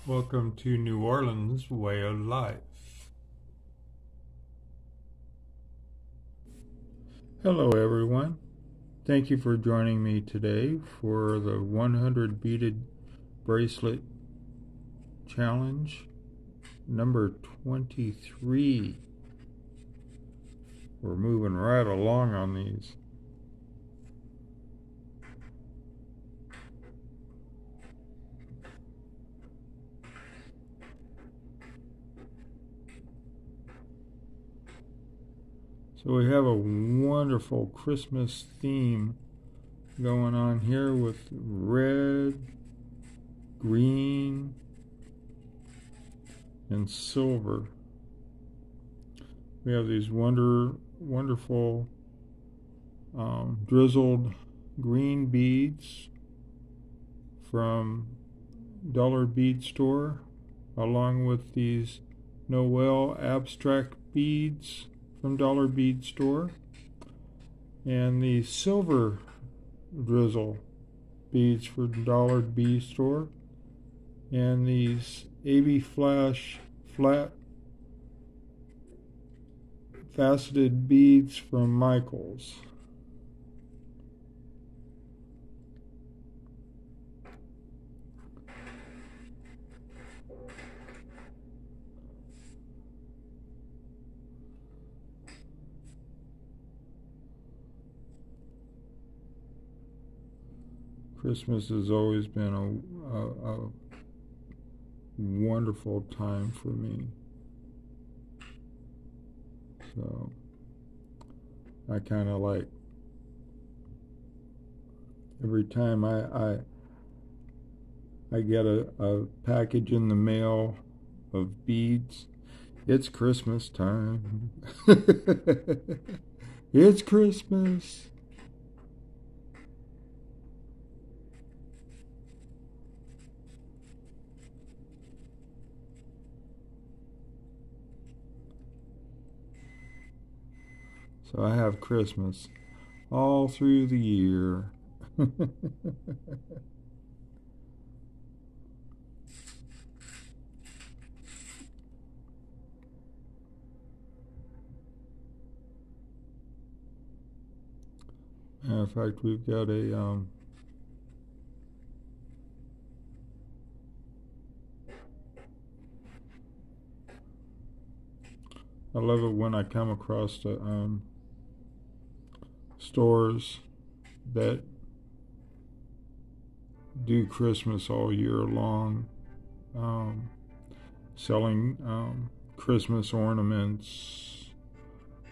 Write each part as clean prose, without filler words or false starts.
Welcome to New Orleans Way of Life. Hello everyone. Thank you for joining me today for the 100 beaded bracelet challenge number 23. We're moving right along on these. So we have a wonderful Christmas theme going on here with red, green, and silver. We have these wonderful drizzled green beads from Dollar Bead Store, along with these Noel abstract beads from Dollar Bead Store, and the silver drizzle beads for Dollar Bead Store, and these AB Flash flat faceted beads from Michaels. Christmas has always been a wonderful time for me. So I kind of like every time I get a package in the mail of beads, it's Christmas time. It's Christmas. So I have Christmas all through the year. Matter of fact, we've got I love it when I come across the stores that do Christmas all year long, selling Christmas ornaments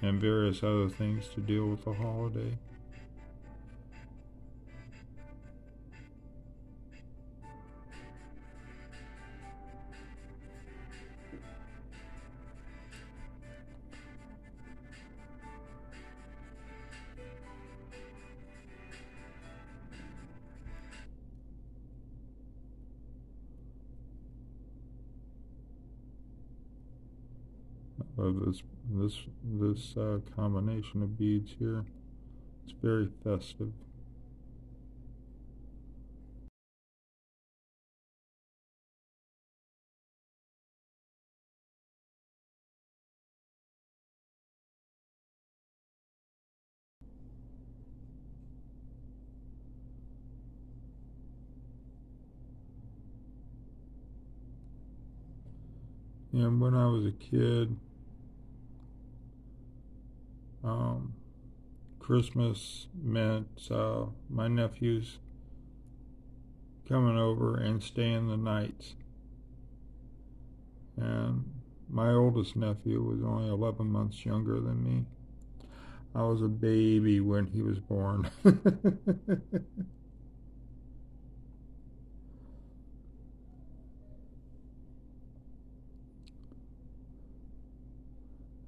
and various other things to deal with the holiday. I love this combination of beads here. It's very festive. And when I was a kid, Christmas meant my nephews coming over and staying the night. And my oldest nephew was only 11 months younger than me. I was a baby when he was born.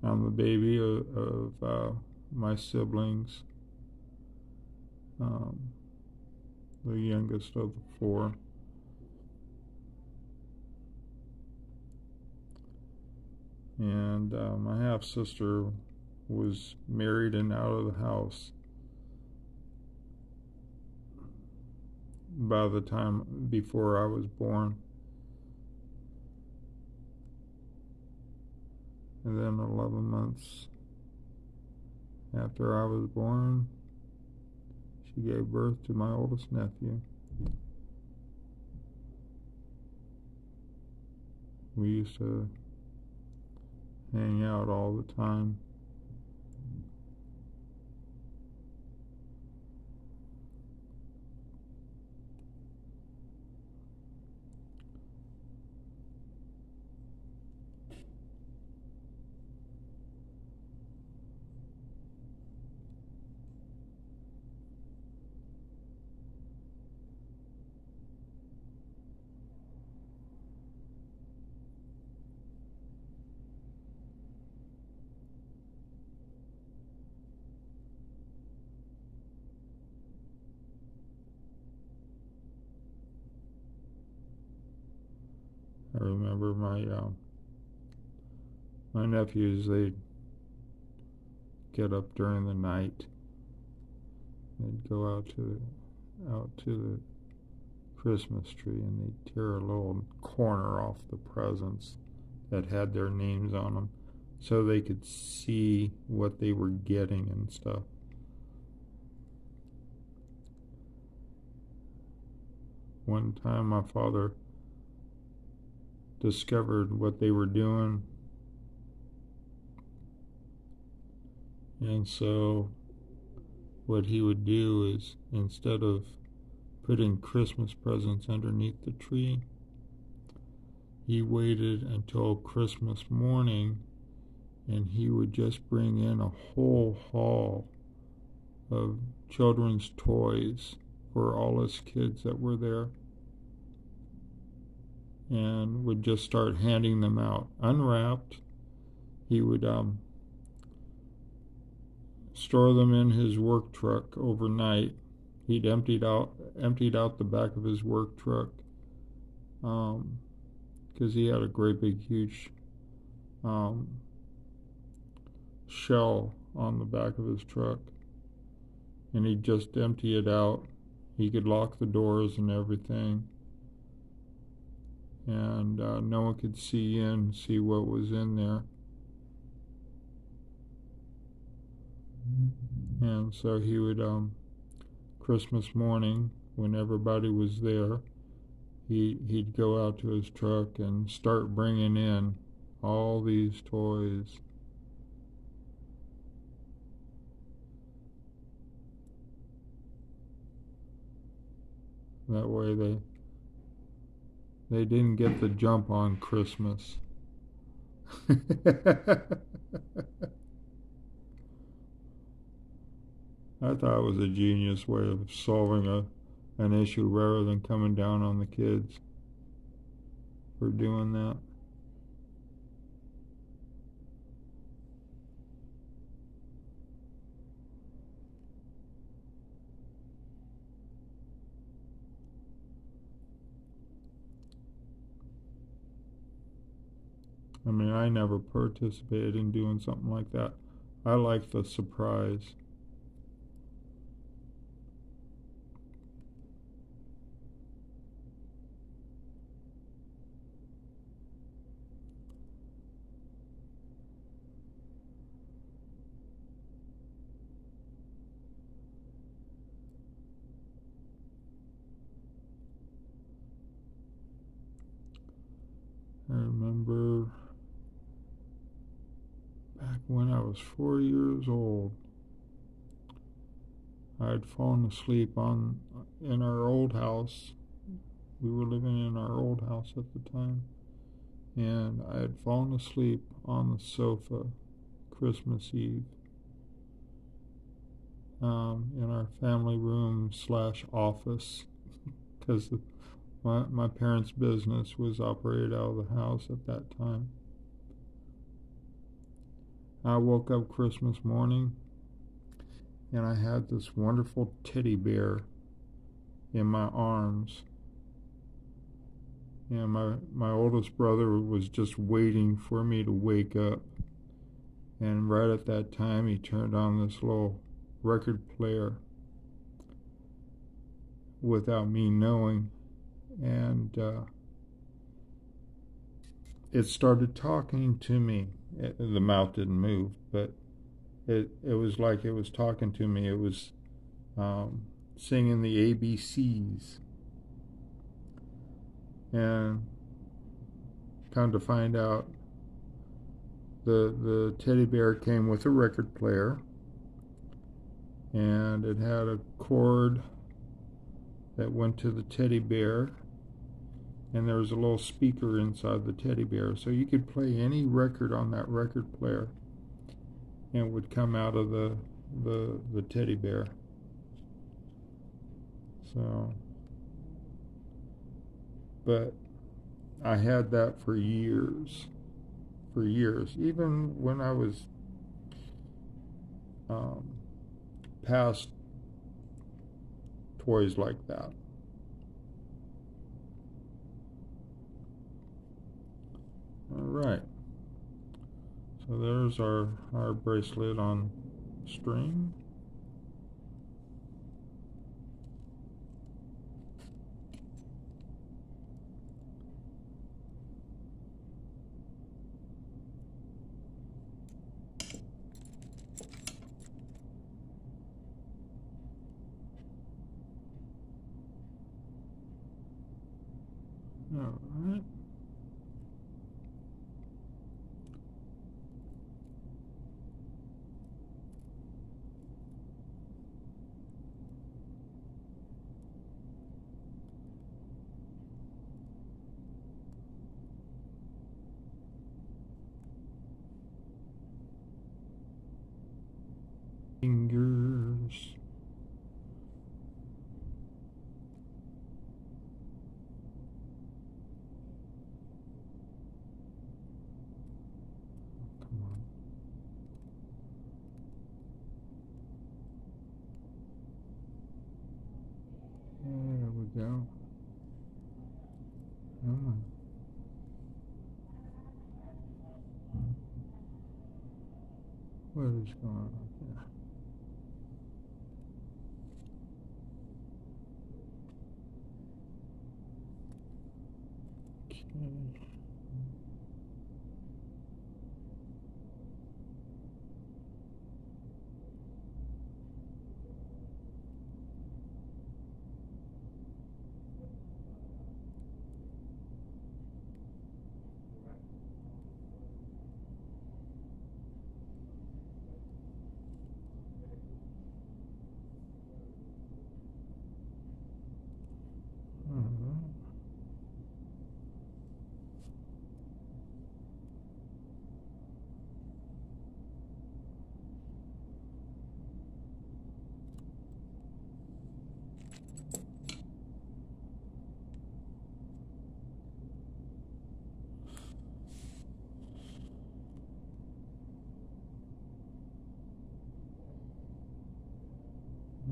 I'm the baby of my siblings, the youngest of the four. And my half-sister was married and out of the house by the time before I was born. And then 11 months after I was born, she gave birth to my oldest nephew. We used to hang out all the time. I remember my nephews, they'd get up during the night. They'd go out to the Christmas tree, and they'd tear a little corner off the presents that had their names on them so they could see what they were getting and stuff. One time my father discovered what they were doing, and so what he would do is, instead of putting Christmas presents underneath the tree, he waited until Christmas morning, and he would just bring in a whole haul of children's toys for all his kids that were there, and would just start handing them out unwrapped. He would store them in his work truck overnight. He'd emptied out the back of his work truck, because he had a great big huge shell on the back of his truck, and he'd just empty it out. He could lock the doors and everything, and no one could see what was in there. And so he would, Christmas morning, when everybody was there, he'd go out to his truck and start bringing in all these toys. That way they didn't get the jump on Christmas. I thought it was a genius way of solving an issue rather than coming down on the kids for doing that. I mean, I never participated in doing something like that. I like the surprise. I remember back when I was 4 years old, I had fallen asleep in our old house. We were living in our old house at the time, and I had fallen asleep on the sofa Christmas Eve, in our family room / office, because my parents' business was operated out of the house at that time. I woke up Christmas morning, and I had this wonderful teddy bear in my arms. And my oldest brother was just waiting for me to wake up. And right at that time, he turned on this little record player without me knowing. And it started talking to me. The mouth didn't move, but it was like it was talking to me. It was singing the ABCs. And come to find out, the teddy bear came with a record player, and it had a cord that went to the teddy bear, and there was a little speaker inside the teddy bear, so you could play any record on that record player and it would come out of the teddy bear. So, but I had that for years, even when I was past toys like that. All right, so there's our bracelet on string. All right. Fingers. Come on. There we go. What is going on here? Okay.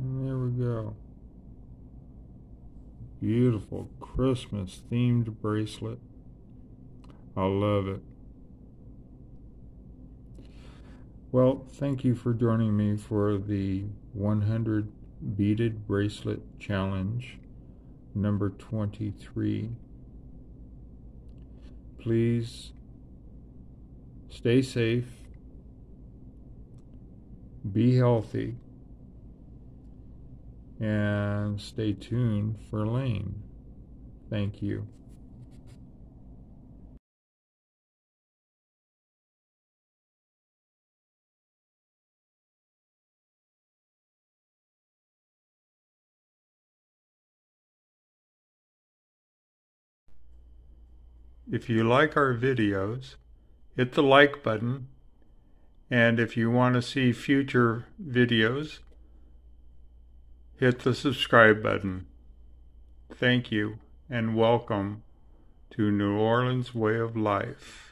And there we go. Beautiful Christmas themed bracelet. I love it. Well, thank you for joining me for the 100 beaded bracelet challenge number 23. Please stay safe, be healthy, and stay tuned for Lane. Thank you. If you like our videos, hit the like button, and if you want to see future videos, hit the subscribe button. Thank you, and welcome to New Orleans Way of Life.